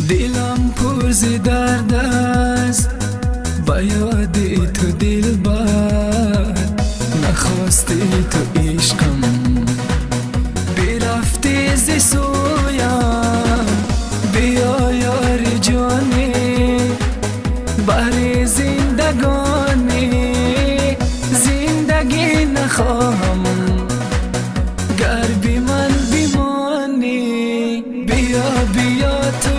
دلم پر ز درد است با یاد تو دلبر، نخواستی تو عشقم برفتی ز سویم. بیا یار جانی بر زندگانی، زندگی نخواهم گر بی من بمانی. بیا بیا تو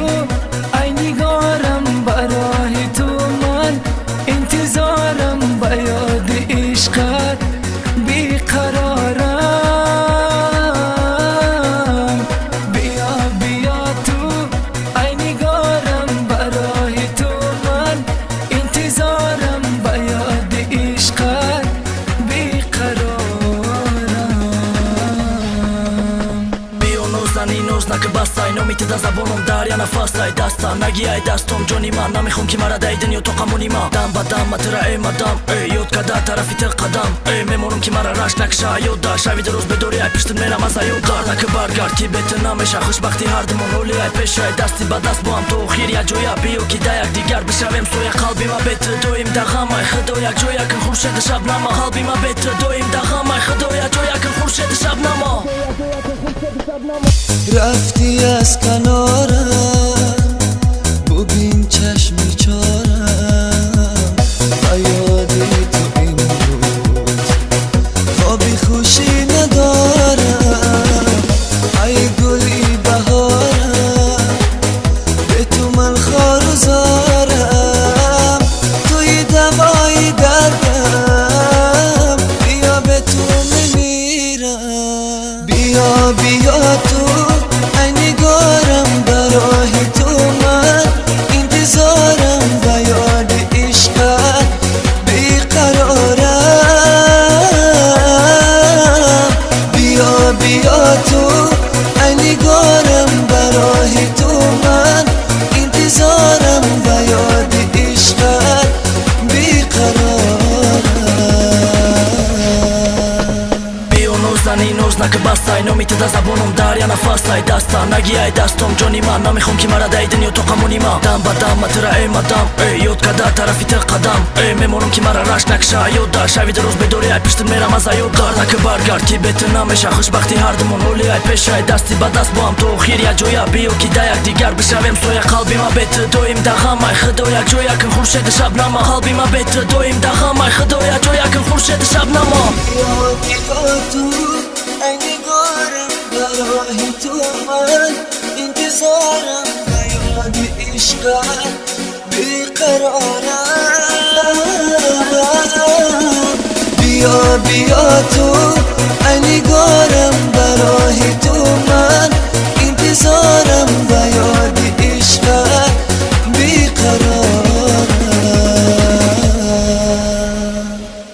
ای نگارم، برای تو من انتظارم، با یاد عشقت بیقرارم. بیا بیا تو ای نگارم، برای تو من انتظارم، با یاد عشقت بیقرارم. Bio نوزنی نوزنک بستای نومیت دا زبانم دریا نفستای دستا نگیای دستم جونی من نمیخوام که مرا دیدن یا تو قمونی ما دم با دم مترا ای مدام ای یود کده طرفی تر قدم ای میمونم که مرا رشت نکشه یودا شوید روز به دوری ای پشتن میرم از ایودا نک برگرد که بهت نمیشه خوشبختی هر دمون اولی ای پیشه دستی با دست با هم تو خیر یا جویا بیو که دا یک دیگر بشویم سوی قلبی ما بهت دویم دغم ای خدا یک جویا که خورشید شبنم قلبی ما بهت دویم دغم ای خدا یک جویا که خورشید شبنم. رفتی از کنارم ببین چشم چارم، با یاد تو این روز خوابی خوشی ندارم. ای گلی بهارم به تو من خار و زارم، توی دوای دردم بیا به تو میمیرم. بیا بیا تو ای نگارم، برای تو من انتظارم، با یاد عشقت بیقرارم. بیا بیا تو ای نگارم، برای تو من انتظارم، با یاد عشقت بیقرارم. Bio نوزنی نوزنک بستای نومیت دا زبانم دریا نفستای دستا نگیای دستم جونی من نمیخوام که مرا دیدن یا تو قمونی ما دم با دم مترا ای مدام ای یود کده طرفی تر قدم ای میمونم که مرا رشت نکشه یودا شوید روز به دوری ای پشتن میرم از ایودا نک برگرد که بهت نمیشه خوشبختی هر دمون اولی ای پیشه دستی با دست با هم تو خیر یا جویا بیو که دا یک دیگر بشویم سوی قلبی ما بهت دویم دغم ای خدا یک جویا که خورشید شبنم قلبی ما بهت دویم دغم ای خدا یک جویا که خورشید شبنم. تو ای نگارم، برای تو من انتظارم، با یاد عشقت بیقرارم. بیا بیا تو